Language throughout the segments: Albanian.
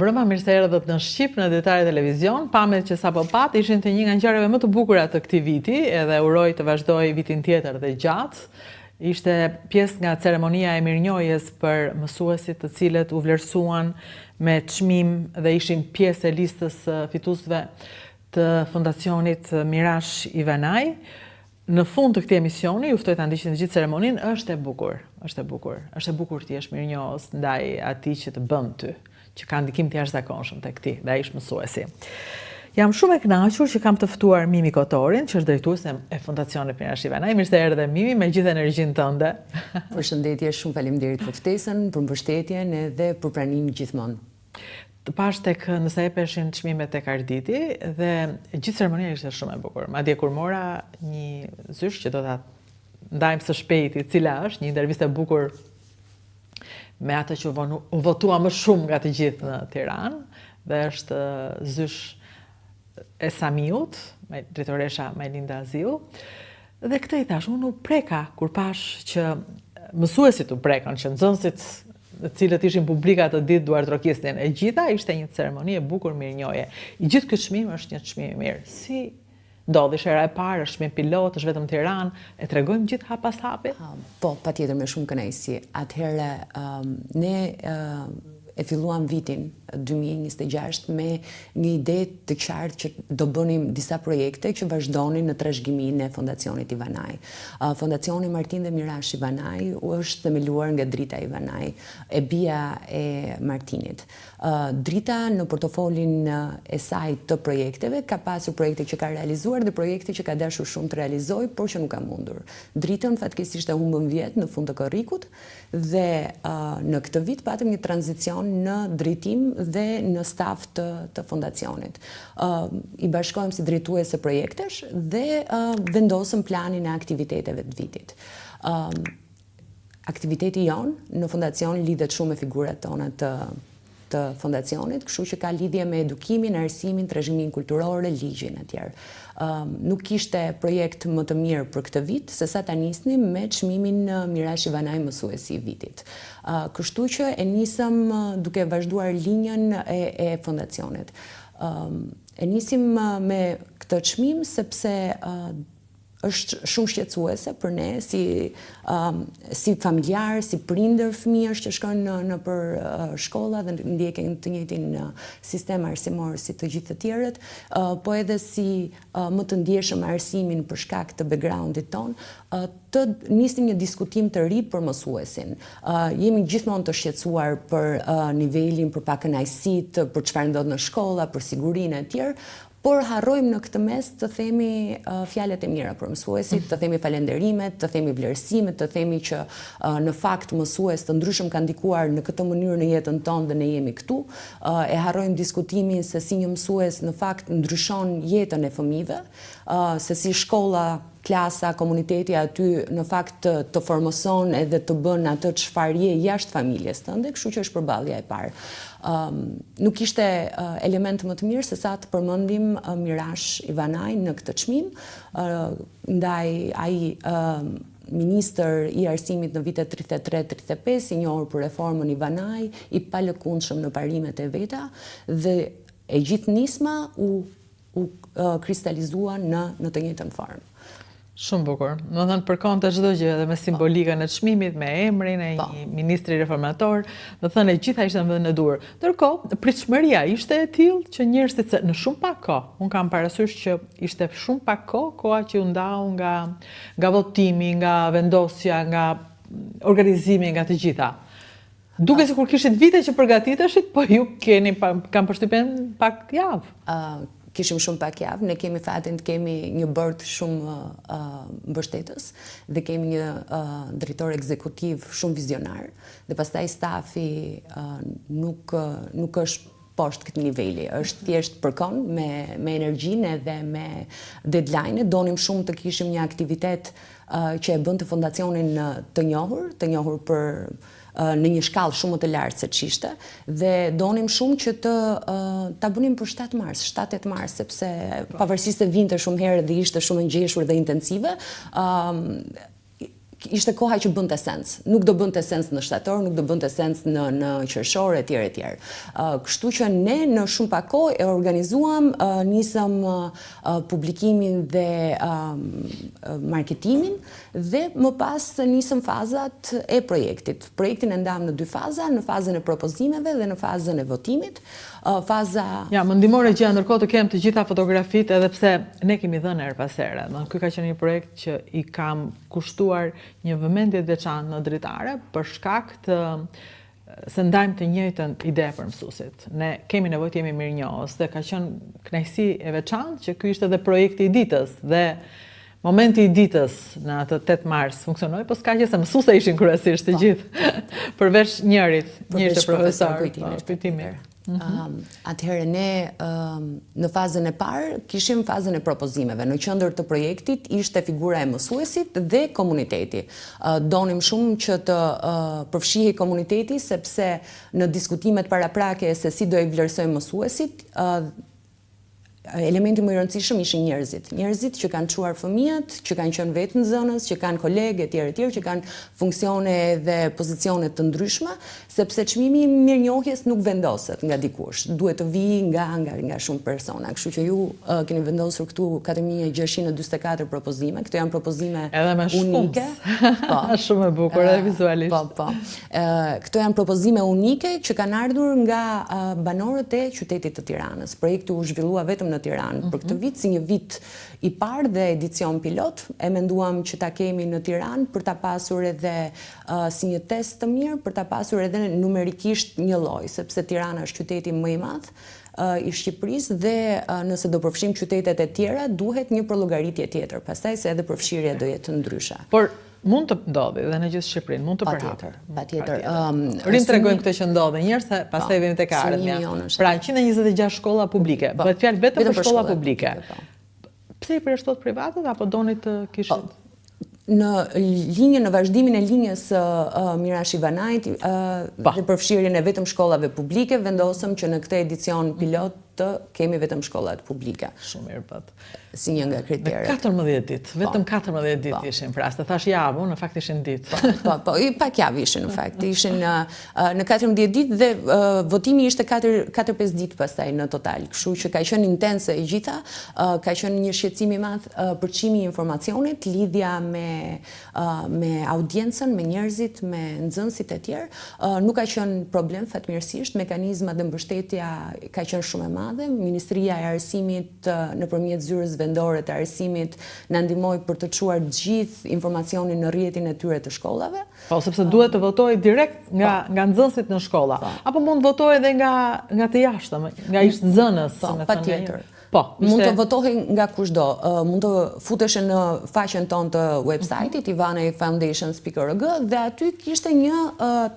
Brëma mirë se erdhët në Shqip në Detare Televizion, pamet që sapo pat ishin të një nga ngjarjeve më të bukura të këtij viti, edhe uroj të vazhdoj vitin tjetër dhe gjatë. Ishte pjesë nga ceremonia e mirënjohjes për mësuesit të cilët u vlerësuan me çmim dhe ishin pjesë e listës fituesve të Fondacionit Mirash Ivanaj. Në fund të këtij emisioni, ju ftoj ta ndiqni gjithë ceremoninë, është e bukur, është e bukur. Është e bukur të jesh mirënjohës ndaj atij që të bën ty, që ka ndikim të jashtëzakonshëm tek ti, dhe ai është mësuesi. Jam shumë e kënaqur që kam të ftuar Mimi Kotorin, që është drejtuese e Fondacionit Mirash Ivanaj. Mirë se erdhe Mimi me gjithë energjinë tënde. Përshëndetje, shumë faleminderit për ftesën, për mbështetjen edhe për pranimin gjithmonë. Të pash tek nëse epeshin çmimet tek Arditi dhe gjithë ceremonia ishte shumë e bukur. Madje kur mora një zysh që do ta ndajmë së shpejti, cila është një intervistë e bukur me atë që u votua më shumë nga të gjithë në Tiranë, dhe është zysh e Samiut, me drejtoresha Majlinda Aziu. Dhe këtë i thash, unë u preka kur pash që mësuesit u prekan, që nxënësit të cilët ishin publika të ditë duart trokisnin. E gjitha ishte një ceremoni e bukur mirënjohje. I gjithë ky çmim është një çmim i mirë. Si ndodhi shera e parë, është çmim pilot, është vetëm Tiranë, e tregojmë gjithë hap pas hapi? Po, patjetër me shumë kënaqësi. Atëherë ne e filluam vitin 2026 me një ide të qartë që do bënim disa projekte që vazhdonin në trashëgiminë e Fondacionit Ivanaj. Fondacioni Martin dhe Mirash Ivanaj është themeluar nga Drita Ivanaj, e bija e Martinit. Drita në portofolin e saj të projekteve ka pasur projekte që ka realizuar dhe projekte që ka dashur shumë të realizojë, por që nuk ka mundur. Dritën fatkeqësisht e humbëm vjet në fund të korrikut dhe në këtë vit patëm një tranzicion në drejtim dhe në staf të fondacionit. I bashkojmë si drejtuese projektesh dhe vendosëm planin e aktiviteteve të vitit. Aktiviteti jonë në fondacion lidhet shumë me figurat tona të fondacionit, kështu që ka lidhje me edukimin, arsimin, trashëgiminë kulturore, ligjin e tjerë. Nuk kishte projekt më të mirë për këtë vit, se sa ta nisnim me çmimin Mirash Ivanaj mësuesi i vitit. Kështu që e nisëm duke vazhduar linjën e fondacionit. E nisim me këtë çmim sepse është shumë shqetësuese për ne si familjar, si prindër fëmijësh që shkojnë në për shkolla dhe ndjekin të njëjtin sistem arsimor si të gjithë të tjerët, po edhe si më të ndjeshëm arsimin për shkak të backgroundit ton, të nisim një diskutim të ri për mësuesin. Jemi gjithmonë të shqetësuar për nivelin, për pakënaqësitë, për çfarë ndodh në shkolla, për sigurinë e tjerë, por harrojmë në këtë mes të themi fjalët e mira për mësuesit, të themi falenderimet, të themi vlerësimet, të themi që në fakt mësues të ndryshëm kanë ndikuar në këtë mënyrë në jetën tonë dhe ne jemi këtu. E harrojmë diskutimin se si një mësues në fakt ndryshon jetën e fëmijëve, se si shkolla, klasa, komuniteti aty në fakt të formoson edhe të bën atë çfarë je jashtë familjes tënde, kështu që është përballja e parë. Nuk ishte element më të mirë se sa të përmendim Mirash Ivanaj në këtë çmim, ndaj ai ministër i arsimit në vitet 33-35, i njohur për reformën Ivanaj, i palëkundshëm në parimet e veta, dhe e gjithë nisma u kristalizua në të njëjtën formë. Shumë bukur. Do të thënë përkon të çdo gjë, edhe me simbolikën e çmimit, me emrin e një ministri reformator, do të thënë e gjitha ishte në vendin e dur. Ndërkohë, pritshmëria ishte e tillë që njerëzit në shumë pak kohë, un kam parasysh që ishte shumë pak koha që u ndau nga votimi, nga vendosja, nga organizimi, nga të gjitha. Duke sikur kishit vite që përgatiteshit, po ju kam përshtypjen pak javë. Kishim shumë pak javë, ne kemi fatin të kemi një bord shumë mbështetës dhe kemi një drejtor ekzekutiv shumë vizionar dhe pastaj stafi nuk është poshtë këtij niveli, është thjesht përkon me energjinë dhe me deadline. Donim shumë të kishim një aktivitet që e bën të fondacionin të njohur për në një shkallë shumë më të lartë se ç'ishte, dhe donim shumë që ta bënim për 7 mars, sepse pavarësisht se vinte shumë herë dhe ishte shumë e ngjeshur dhe intensive, ishte koha që bënte sens. Nuk do bënte sens në shtator, nuk do bënte sens në qershor etj etj. Kështu që ne në shumë pak kohë e organizuam, nisëm publikimin dhe marketimin dhe më pas nisëm fazat e projektit. Projektin e ndam në 2 faza, në fazën e propozimeve dhe në fazën e votimit. Ja, më ndihmore gjë, ndërkohë të kem të gjitha fotografitë, edhe pse ne kemi dhënë her pas here. Ky ka qenë një projekt që i kam kushtuar një vëmendje të veçantë në dritare për shkak të se ndajmë të njëjtën ide për mësuesit. Ne kemi nevojë të jemi mirënjohës dhe ka qenë kënaqësi e veçantë që ky ishte edhe projekti i ditës dhe momenti i ditës në atë 8 mars funksionoi, po s'ka që se mësuese ishin kryesisht të gjithë përveç njërit profesor kujtimit. Atëherë ne në fazën e parë kishim fazën e propozimeve. Në qendër të projektit ishte figura e mësuesit dhe komuniteti. Donim shumë që të përfshihej komuniteti sepse në diskutimet paraprake se si do e vlerësojmë mësuesit, elementi më i rëndësishëm ishin njerëzit. Njerëzit që kanë çuar fëmijët, që kanë qenë vetë nxënës, që kanë kolegë etj, që kanë funksione dhe pozicione të ndryshme, sepse çmimi i mirënjohjes nuk vendoset nga dikush. Duhet të vijë nga shumë persona. Kështu që ju keni vendosur këtu 4644 propozime. Këto janë propozime unike. Po, shumë e bukur edhe vizualisht. Po. Këto janë propozime unike që kanë ardhur nga banorët e qytetit të Tiranës. Projekti u zhvillua vetëm në Tiranë. Për këtë vit, si një vit i parë dhe edicion pilot, e menduam që ta kemi në Tiranë për ta pasur edhe si një test të mirë, për ta pasur edhe numerikisht një lloj, sepse Tirana është qyteti më i madh i Shqipërisë dhe nëse do përfshim qytetet e tjera, duhet një përllogaritje tjetër, pastaj se edhe përfshirja do jetë ndryshe. Por mund të ndodhi dhe në gjithë Shqipërinë, mund të përhapet. Patjetër. Ritregojmë këtë që ndodhe njerëz se pastaj vjen tek ardhmja. Pra 126 shkolla publike. Bëhet fjalë vetëm për shkolla publike. Pse i përshtot privatët apo doni të kishit? Në linjën, në vazhdimin e linjës Mirash Ivanajt dhe përfshirjen e vetëm shkollave publike, vendosëm që në këtë edicion pilot të kemi vetëm shkollat publike. Shumë mirë pat. Si një nga kriteret. 14 ditë, vetëm 14 ditë ishin pra, të thash javë, në fakt ishin ditë. Po, pak javë ishin në fakt, ishin në 14 ditë dhe votimi ishte 4-5 ditë pastaj në total, kështu që ka qenë intense e gjitha, ka qenë një shqetësim i madh përçimi i informacionit, lidhja me audiencën, me njerëzit, me nxënësit e tjerë. Nuk ka qenë problem fatmirësisht, mekanizmat dhe mbështetja ka qenë shumë e madhe. Ministria e Arsimit nëpërmjet zyrës vendore të arsimit na ndihmoi për të çuar gjithë informacionin në rrjetin e tyre të shkollave. Po, sepse duhet të votojë direkt nga nxënësit në shkolla. Apo mund të votojë edhe nga të jashtëm, nga ish nxënës. Patjetër. Po, mund të votohej nga kushdo. Mund të futeshe në faqen tonë të website-it ivanejfoundation.org dhe aty kishte një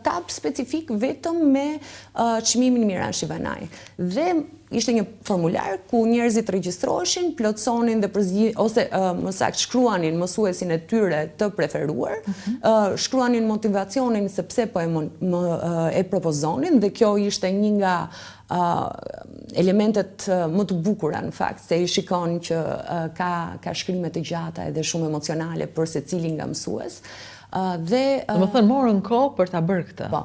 tab specifik vetëm me çmimin Mirash Ivanaj. Dhe ishte një formular ku njerëzit regjistroheshin, plotësonin dhe ose më saktë shkruanin mësuesin e tyre të preferuar, shkruanin motivacionin se pse po e propozonin dhe kjo ishte një nga elementet më të bukura në fakt, se i shikon që ka shkrimet të gjata edhe shumë emocionale për secilin nga mësues. Do më thënë morën kohë për ta bërë këtë. Po.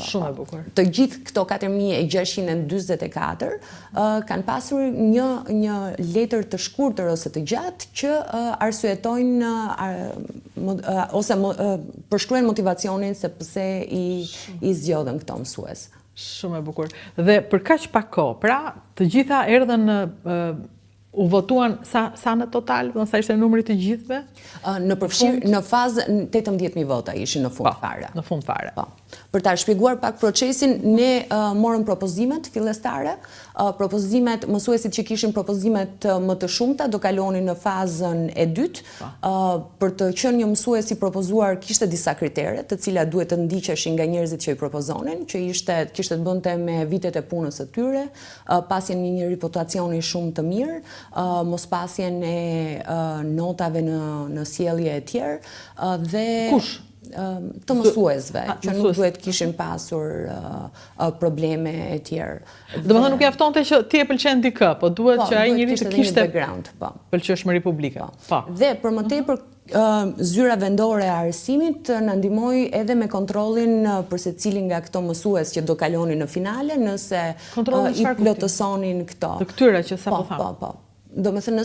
Shumë e bukur. Të gjithë këto 4644 kanë pasur një letër të shkurtër ose të gjatë që arsyetojnë ose përshkruajnë motivacionin se pse i zgjodhen këto mësues. Shumë e bukur. Dhe për kaq pak kohë, pra të gjitha erdhën u votuan sa në total, sa ishte numri të gjithëve? Në fazë 18.000 vota ishin në fund fare. Në fund fare. Po. Për ta shpjeguar pak procesin, ne morëm propozimet fillestare, mësuesit që kishin propozimet më të shumta do kalonin në fazën e dytë. Për të qenë një mësues i propozuar kishte disa kritere, të cilat duhet të ndiqeshin nga njerëzit që i propozonin, që kishte të bënte me vitet e punës së tyre, pasjen një reputacioni shumë të mirë, mospasjen e notave në sjellje e tjerë dhe kush? Të mësuesve, që nuk duhet kishin pasur probleme e tjerë. Domethënë nuk mjaftonte që ti e pëlqen dikë, po duhet që ai njeri të kishte background, pëlqeshmëri publike. Dhe për më tepër zyra vendore e arsimit na ndihmoi edhe me kontrollin për secilin nga këto mësues që do kalonin në finale, nëse i plotësonin këto. Të këtyre që sapo tham. Po. Domethënë